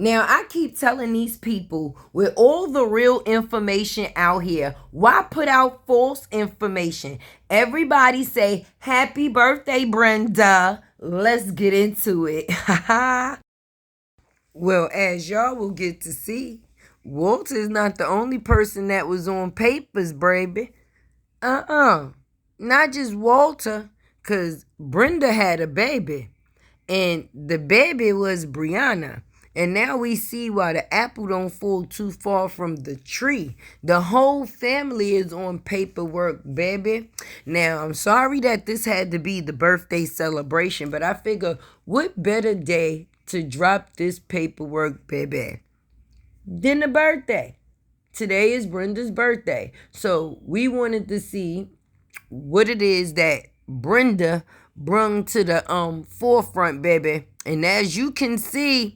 Now, I keep telling these people with all the real information out here, why put out false information? Everybody say, happy birthday, Brenda. Let's get into it. Well, as y'all will get to see, Walter is not the only person that was on papers, baby. Not just Walter, because Brenda had a baby. And the baby was Briana. And now we see why the apple don't fall too far from the tree. The whole family is on paperwork, baby. Now, I'm sorry that this had to be the birthday celebration, but I figure what better day to drop this paperwork, baby, than the birthday. Today is Brenda's birthday. So we wanted to see what it is that Brenda brung to the forefront, baby. And as you can see,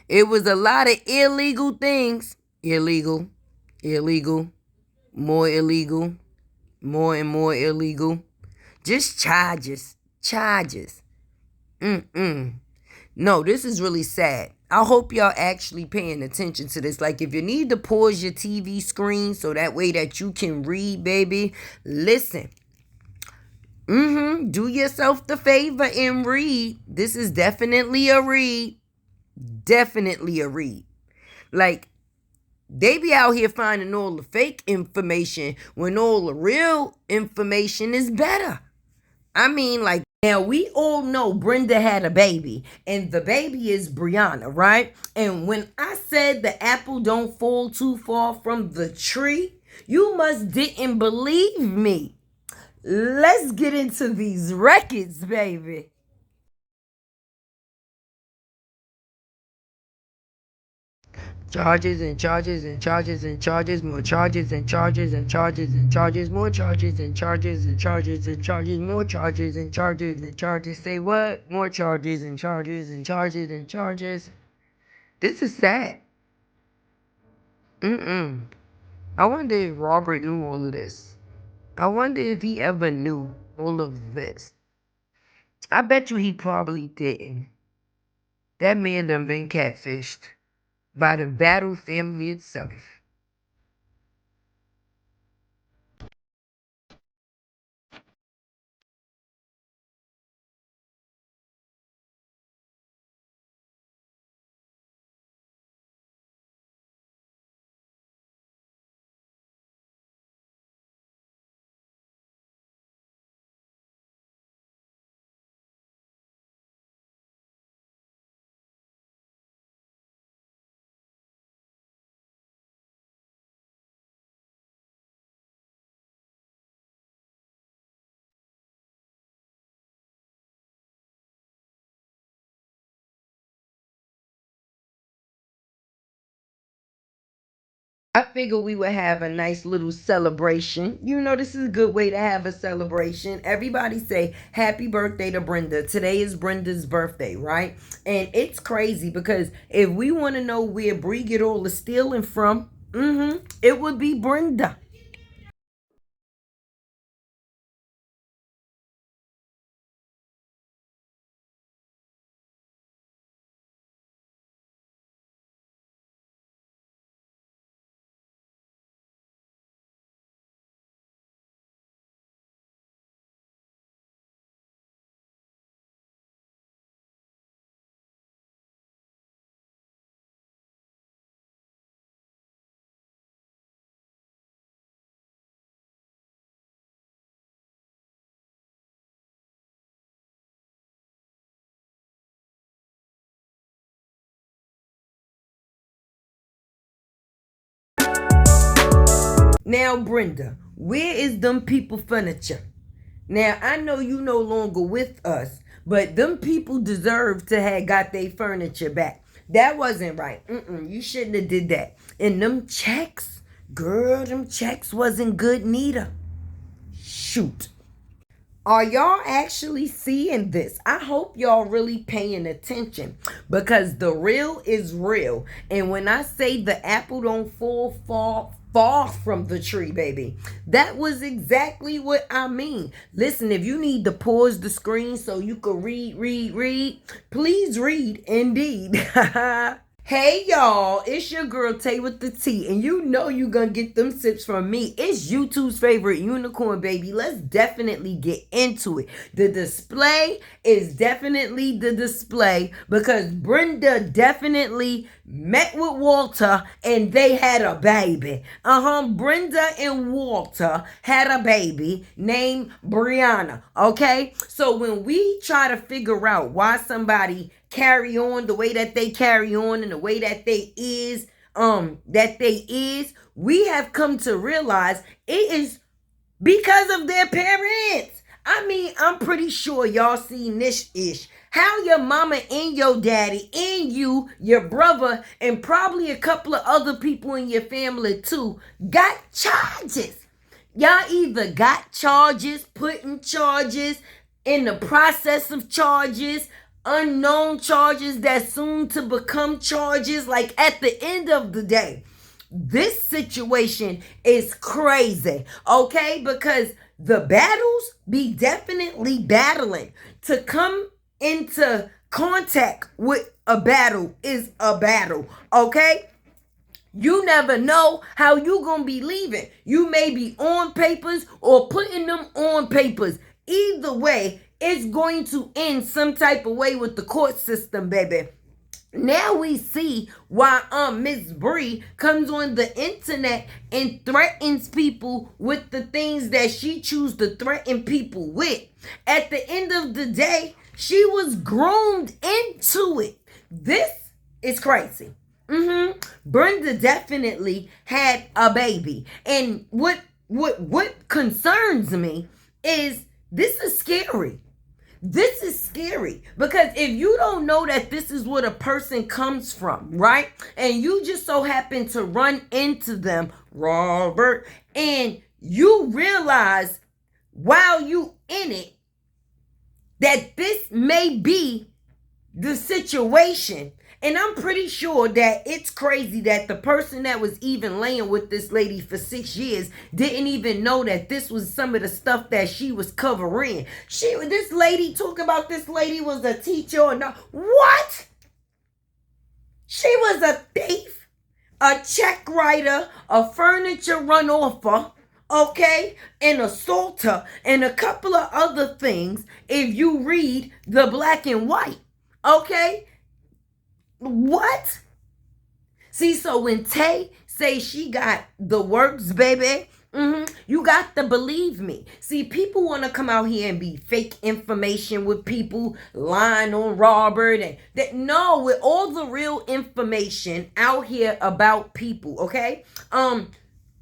it was a lot of illegal things. Illegal, illegal, more illegal, more and more illegal. Just charges, charges. No, this is really sad. I hope y'all actually paying attention to this. Like, if you need to pause your TV screen so that way that you can read, baby, listen. Do yourself the favor and read. This is definitely a read. Definitely a read. Like, they be out here finding all the fake information when all the real information is better. I mean, like, now we all know Brenda had a baby, and the baby is Briana, right? And when I said the apple don't fall too far from the tree, you must didn't believe me. Let's get into these records, baby. Charges and charges and charges and charges, more charges and charges and charges and charges, more charges and charges and charges and charges, more charges and charges and charges. Say what? More charges and charges and charges and charges. This is sad. I wonder if Robert knew all of this. I wonder if he ever knew all of this. I bet you he probably didn't. That man done been catfished by the battle family itself. I figured we would have a nice little celebration. You know, this is a good way to have a celebration. Everybody say happy birthday to Brenda. Today is Brenda's birthday, right? And it's crazy because if we want to know where Bree get all the stealing from, it would be Brenda. Now, Brenda, where is them people furniture? Now, I know you no longer with us, but them people deserve to have got their furniture back. That wasn't right. You shouldn't have did that. And them checks, girl, them checks wasn't good neither. Shoot. Are y'all actually seeing this? I hope y'all really paying attention because the real is real. And when I say the apple don't fall far from the tree, baby, that was exactly what I mean. Listen, if you need to pause the screen so you can read, please read indeed. Hey y'all, it's your girl Tay with the T, and you know you gonna get them sips from me. It's YouTube's favorite unicorn, baby. Let's definitely get into it. The display is definitely the display because Brenda definitely met with Walter and they had a baby. Brenda and Walter had a baby named Briana. Okay, so when we try to figure out why somebody carry on the way that they carry on and the way that they is, we have come to realize it is because of their parents. I mean, I'm pretty sure y'all seen this ish. How your mama and your daddy and you, your brother, and probably a couple of other people in your family too got charges. Y'all either got charges, put in charges, in the process of charges, unknown charges that soon to become charges. Like at the end of the day, this situation is crazy, okay? Because the battles be definitely battling. To come into contact with a battle is a battle, okay? You never know how you gonna be leaving. You may be on papers or putting them on papers. Either way, it's going to end some type of way with the court system, baby. Now we see why Miss Bree comes on the internet and threatens people with the things that she chooses to threaten people with. At the end of the day, she was groomed into it. This is crazy. Brenda definitely had a baby. And what concerns me is this is scary. This is scary because if you don't know that this is where a person comes from, right? And you just so happen to run into them, Robert, and you realize while you in it that this may be the situation. And I'm pretty sure that it's crazy that the person that was even laying with this lady for 6 years didn't even know that this was some of the stuff that she was covering. This lady talking about this lady was a teacher or not. What? She was a thief, a check writer, a furniture run-offer, okay, an assaulter, and a couple of other things if you read the black and white, okay? What? See, so when Tay say she got the works, baby, you got to believe me. See, people want to come out here and be fake information with people, lying on Robert, and that. No, with all the real information out here about people, okay?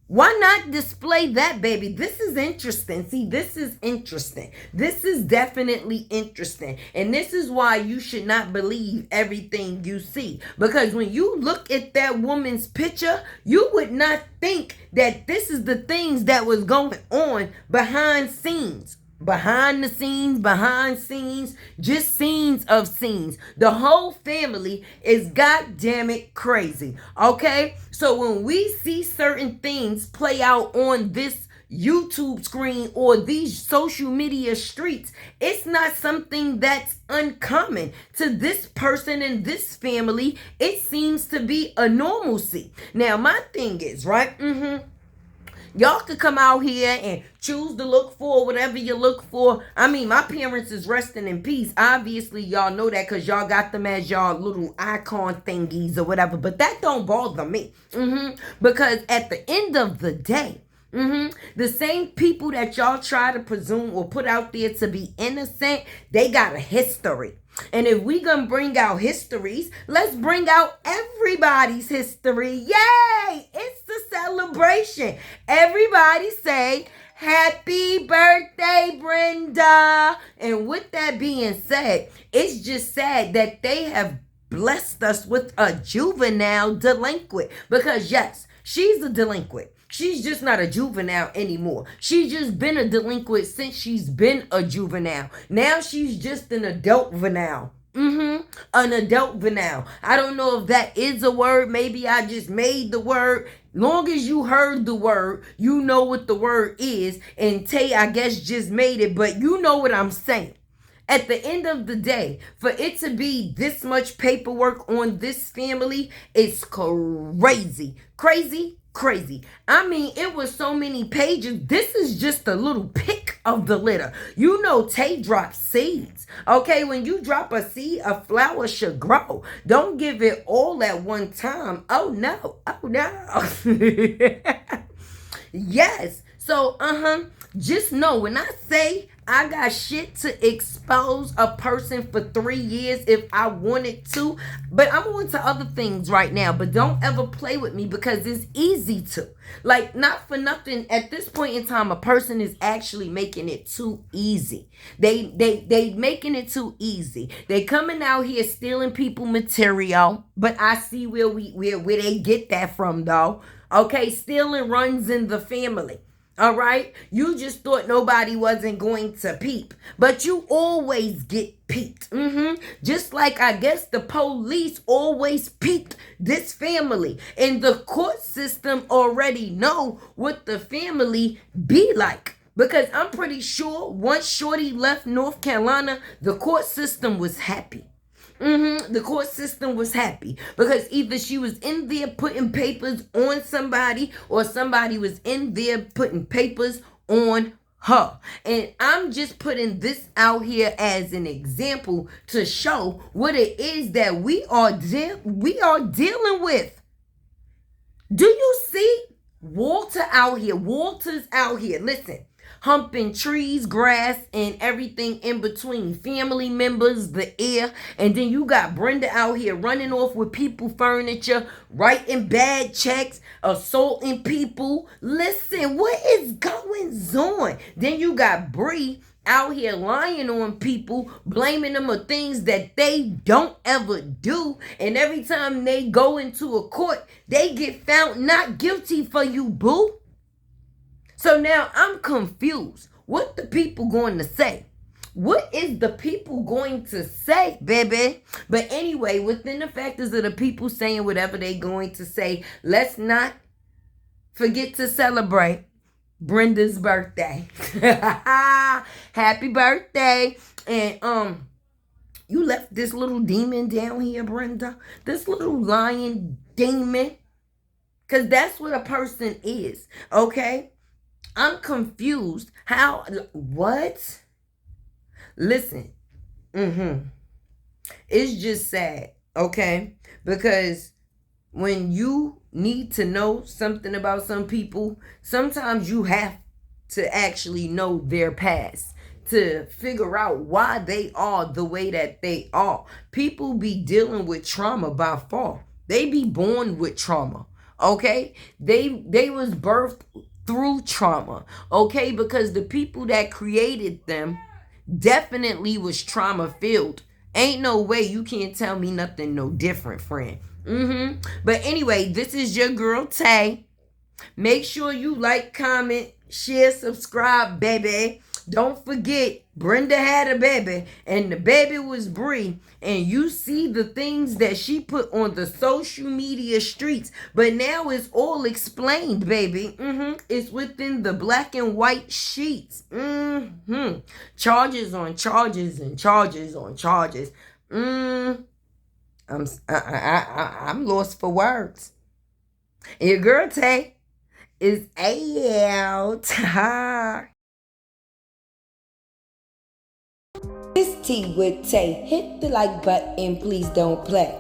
Why not display that, baby? This is interesting. See, this is interesting. This is definitely interesting. And this is why you should not believe everything you see. Because when you look at that woman's picture, you would not think that this is the things that was going on behind scenes. Behind scenes, just scenes of scenes. The whole family is goddamn it crazy, okay? So when we see certain things play out on this YouTube screen or these social media streets, it's not something that's uncommon to this person and this family. It seems to be a normalcy. Now, my thing is, right, y'all could come out here and choose to look for whatever you look for. I mean, my parents is resting in peace. Obviously, y'all know that because y'all got them as y'all little icon thingies or whatever. But that don't bother me. Because at the end of the day, the same people that y'all try to presume or put out there to be innocent, they got a history. And if we gonna bring out histories, let's bring out everybody's history. Yay! It's the celebration. Everybody say, happy birthday, Brenda. And with that being said, it's just sad that they have blessed us with a juvenile delinquent. Because yes, she's a delinquent. She's just not a juvenile anymore. She's just been a delinquent since she's been a juvenile. Now she's just an adult venal. An adult venal. I don't know if that is a word. Maybe I just made the word. Long as you heard the word, you know what the word is. And Tay, I guess, just made it. But you know what I'm saying. At the end of the day, for it to be this much paperwork on this family is crazy. Crazy, crazy. I mean, it was so many pages. This is just a little pick of the litter. You know, Tay drops seeds. Okay, when you drop a seed, a flower should grow. Don't give it all at one time. Oh no. Oh no. Yes. So, just know when I say I got shit to expose a person for 3 years if I wanted to, but I'm on to other things right now. But don't ever play with me because it's easy to. Like, not for nothing. At this point in time, a person is actually making it too easy. They making it too easy. They coming out here stealing people material, but I see where they get that from though. Okay, stealing runs in the family. All right, you just thought nobody wasn't going to peep, but you always get peeped. Just like I guess the police always peeped this family, and the court system already know what the family be like. Because I'm pretty sure once Shorty left North Carolina, the court system was happy. The court system was happy because either she was in there putting papers on somebody or somebody was in there putting papers on her. And I'm just putting this out here as an example to show what it is that we are dealing with. Do you see Walter's out here. Listen. Humping trees, grass, and everything in between. Family members, the air. And then you got Brenda out here running off with people furniture, writing bad checks, assaulting people. Listen, what is going on? Then you got Bree out here lying on people, blaming them for things that they don't ever do. And every time they go into a court, they get found not guilty for you, boo. So now I'm confused. What the people going to say? What is the people going to say, baby? But anyway, within the factors of the people saying whatever they going to say, let's not forget to celebrate Brenda's birthday. Happy birthday. And you left this little demon down here, Brenda. This little lion demon. Because that's what a person is, okay? I'm confused. How? What? Listen. It's just sad, okay? Because when you need to know something about some people, sometimes you have to actually know their past to figure out why they are the way that they are. People be dealing with trauma by far. They be born with trauma, okay? They was birthed through trauma, okay? Because the people that created them definitely was trauma filled. Ain't no way you can't tell me nothing no different, friend. But anyway, this is your girl Tay. Make sure you like, comment, share, subscribe, baby. Don't forget, Brenda had a baby, and the baby was Bree. And you see the things that she put on the social media streets. But now it's all explained, baby. It's within the black and white sheets. Charges on charges and charges on charges. I'm lost for words. And your girl Tay is out. It's Tea with Tay. Hit the like button, please don't play.